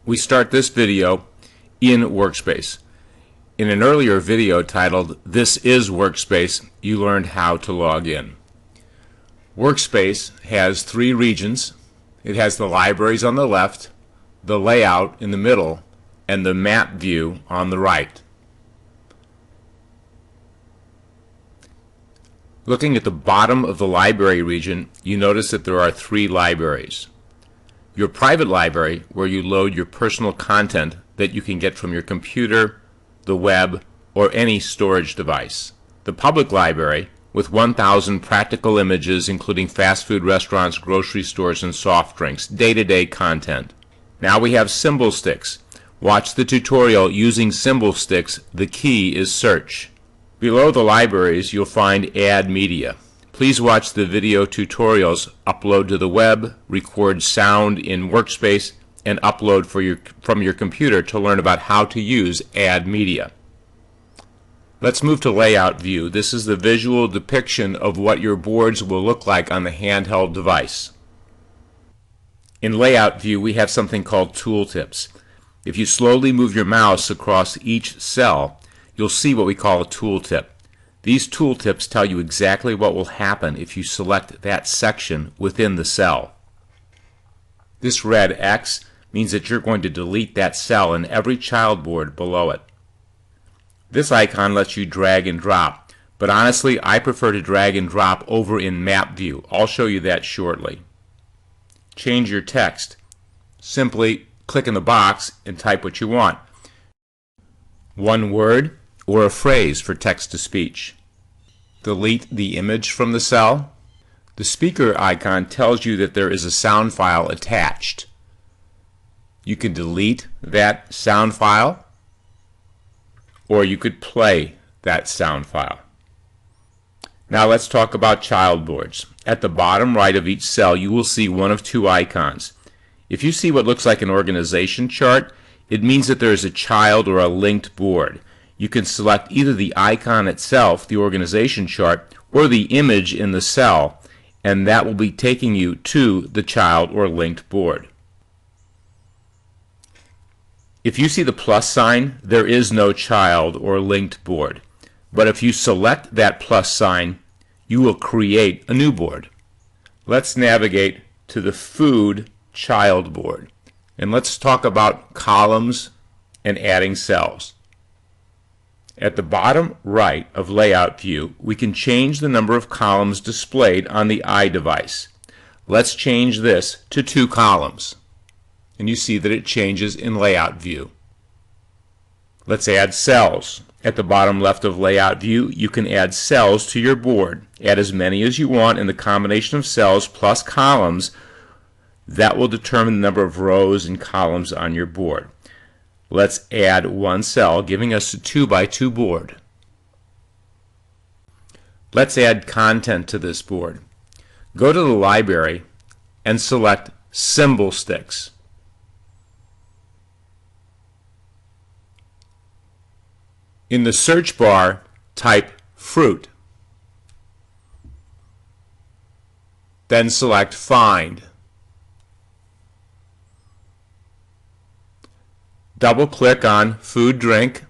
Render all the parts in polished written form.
We start this video in Workspace. In an earlier video titled "This is Workspace," you learned how to log in. Workspace has three regions. It has the libraries on the left, the layout in the middle, and the map view on the right. Looking at the bottom of the library region, you notice that there are three libraries. Your private library, where you load your personal content that you can get from your computer, the web, or any storage device. The public library, with 1,000 practical images including fast food restaurants, grocery stores, and soft drinks, day-to-day content. Now we have symbol sticks. Watch the tutorial using symbol sticks. The key is search. Below the libraries, you'll find Add Media. Please watch the video tutorials, upload to the web, record sound in Workspace, and upload from your computer to learn about how to use Add Media. Let's move to Layout View. This is the visual depiction of what your boards will look like on the handheld device. In Layout View, we have something called tooltips. If you slowly move your mouse across each cell, you'll see what we call a tooltip. These tooltips tell you exactly what will happen if you select that section within the cell. This red X means that you're going to delete that cell in every child board below it. This icon lets you drag and drop, but honestly I prefer to drag and drop over in Map View. I'll show you that shortly. Change your text. Simply click in the box and type what you want. One word or a phrase for text-to-speech. Delete the image from the cell. The speaker icon tells you that there is a sound file attached. You can delete that sound file, or you could play that sound file. Now let's talk about child boards. At the bottom right of each cell you will see one of two icons. If you see what looks like an organization chart, it means that there is a child or a linked board. You can select either the icon itself, the organization chart, or the image in the cell, and that will be taking you to the child or linked board. If you see the plus sign, there is no child or linked board. But if you select that plus sign, you will create a new board. Let's navigate to the food child board. And let's talk about columns and adding cells. At the bottom right of Layout View, we can change the number of columns displayed on the iDevice. Let's change this to 2 columns. And you see that it changes in Layout View. Let's add cells. At the bottom left of Layout View, you can add cells to your board. Add as many as you want, and the combination of cells plus columns that will determine the number of rows and columns on your board. Let's add one cell, giving us a 2x2 board. Let's add content to this board. Go to the library and select Symbol Sticks. In the search bar, type fruit. Then select Find. Double-click on Food Drink.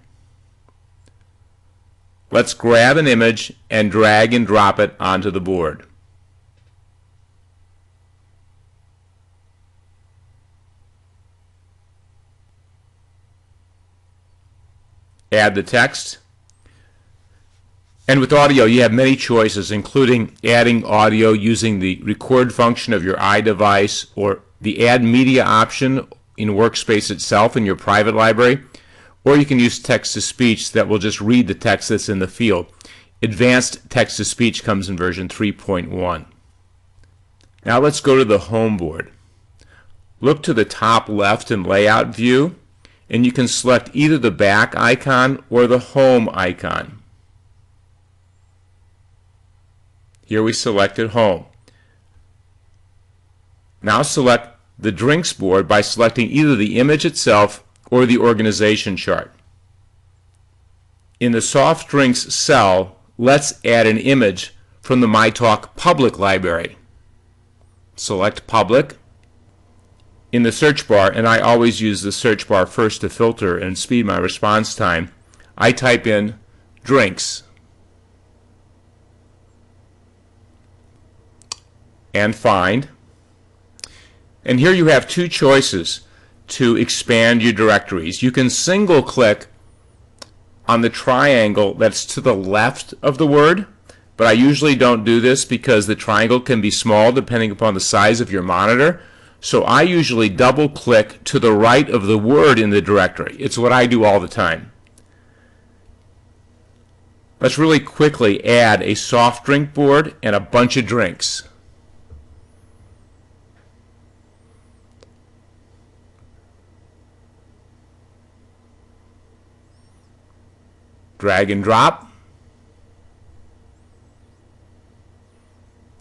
Let's grab an image and drag and drop it onto the board. Add the text. And with audio, you have many choices, including adding audio using the record function of your iDevice or the Add Media option in Workspace itself in your private library, or you can use text-to-speech that will just read the text that's in the field. Advanced text-to-speech comes in version 3.1. Now let's go to the home board. Look to the top left in Layout View, and you can select either the back icon or the home icon. Here we selected home. Now select the drinks board by selecting either the image itself or the organization chart. In the soft drinks cell, let's add an image from the MyTalk public library. Select Public in the search bar, and I always use the search bar first to filter and speed my response time, I type in drinks and find. And here you have two choices to expand your directories. You can single click on the triangle that's to the left of the word, but I usually don't do this because the triangle can be small depending upon the size of your monitor. So I usually double click to the right of the word in the directory. It's what I do all the time. Let's really quickly add a soft drink board and a bunch of drinks. Drag and drop.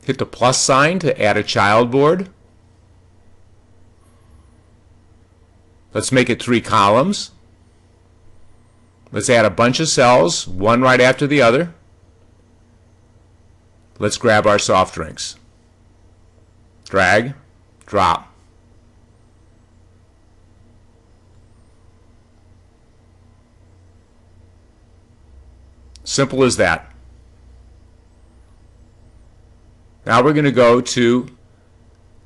Hit the plus sign to add a child board. Let's make it 3 columns. Let's add a bunch of cells, one right after the other. Let's grab our soft drinks. Drag, drop. Simple as that. Now we're going to go to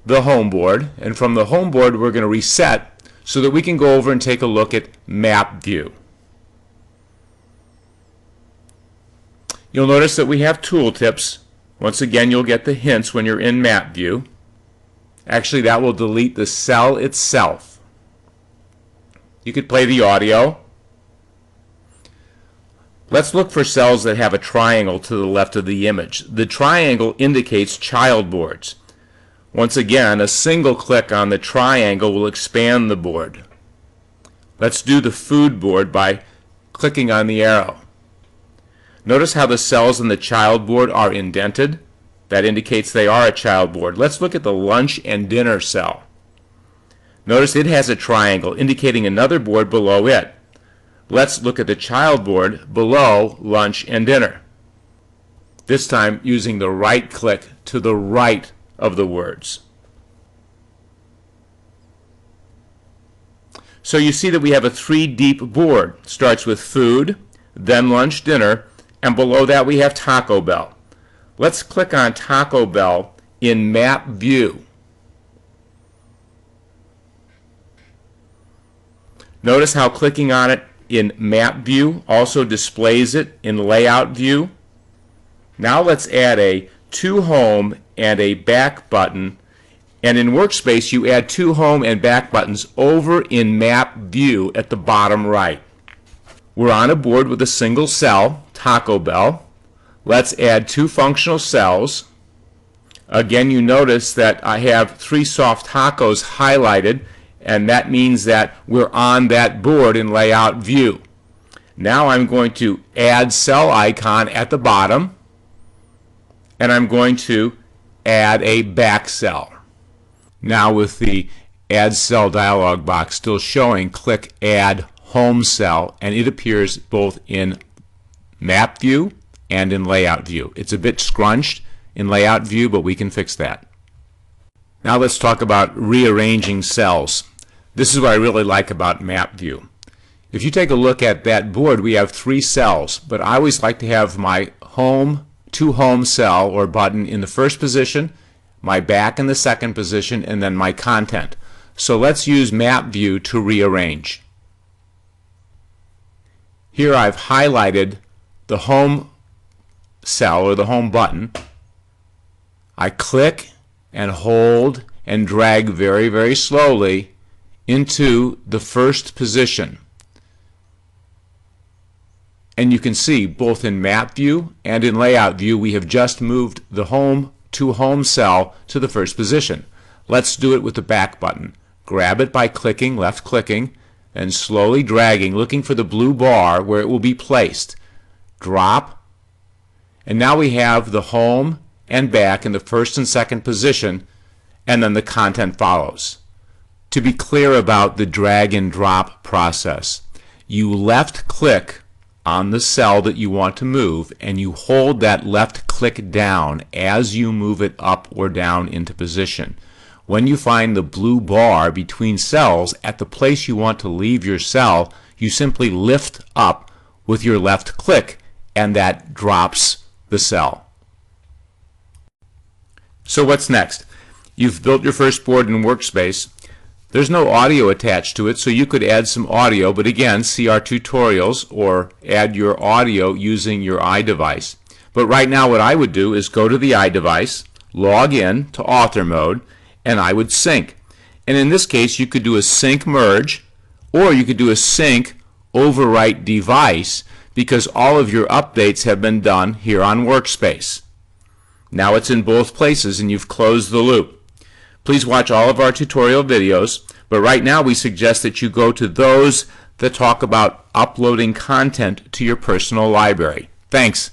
the home board, and from the home board we're going to reset so that we can go over and take a look at map view. You'll notice that we have tooltips. Once again, you'll get the hints when you're in map view. Actually, that will delete the cell itself. You could play the audio. Let's look for cells that have a triangle to the left of the image. The triangle indicates child boards. Once again, a single click on the triangle will expand the board. Let's do the food board by clicking on the arrow. Notice how the cells in the child board are indented. That indicates they are a child board. Let's look at the lunch and dinner cell. Notice it has a triangle indicating another board below it. Let's look at the child board below lunch and dinner. This time using the right click to the right of the words. So you see that we have a 3-deep board. It starts with food, then lunch, dinner, and below that we have Taco Bell. Let's click on Taco Bell in map view. Notice how clicking on it in map view also displays it in layout view. Now let's add a to home and a back button, and in Workspace you add 2 home and back buttons over in map view at the bottom right. We're on a board with a single cell, Taco Bell. Let's add 2 functional cells. Again, you notice that I have 3 soft tacos highlighted, and that means that we're on that board in layout view. Now I'm going to add cell icon at the bottom, and I'm going to add a back cell. Now with the add cell dialog box still showing, click add home cell, and it appears both in map view and in layout view. It's a bit scrunched in layout view, but we can fix that. Now let's talk about rearranging cells. This is what I really like about map view. If you take a look at that board, we have 3 cells, but I always like to have my home to home cell or button in the first position, my back in the second position, and then my content. So let's use map view to rearrange. Here I've highlighted the home cell or the home button. I click and hold and drag very, very slowly into the first position. And you can see both in map view and in layout view we have just moved the home to home cell to the first position. Let's do it with the back button. Grab it by clicking, left clicking, and slowly dragging, looking for the blue bar where it will be placed. Drop, and now we have the home and back in the first and second position, and then the content follows. To be clear about the drag and drop process, you left click on the cell that you want to move, and you hold that left click down as you move it up or down into position. When you find the blue bar between cells at the place you want to leave your cell, you simply lift up with your left click, and that drops the cell. So what's next? You've built your first board in Workspace. There's no audio attached to it, so you could add some audio, but again, see our tutorials or add your audio using your iDevice. But right now what I would do is go to the iDevice, log in to author mode, and I would sync. And in this case, you could do a sync merge, or you could do a sync overwrite device, because all of your updates have been done here on Workspace. Now it's in both places and you've closed the loop. Please watch all of our tutorial videos, but right now we suggest that you go to those that talk about uploading content to your personal library. Thanks.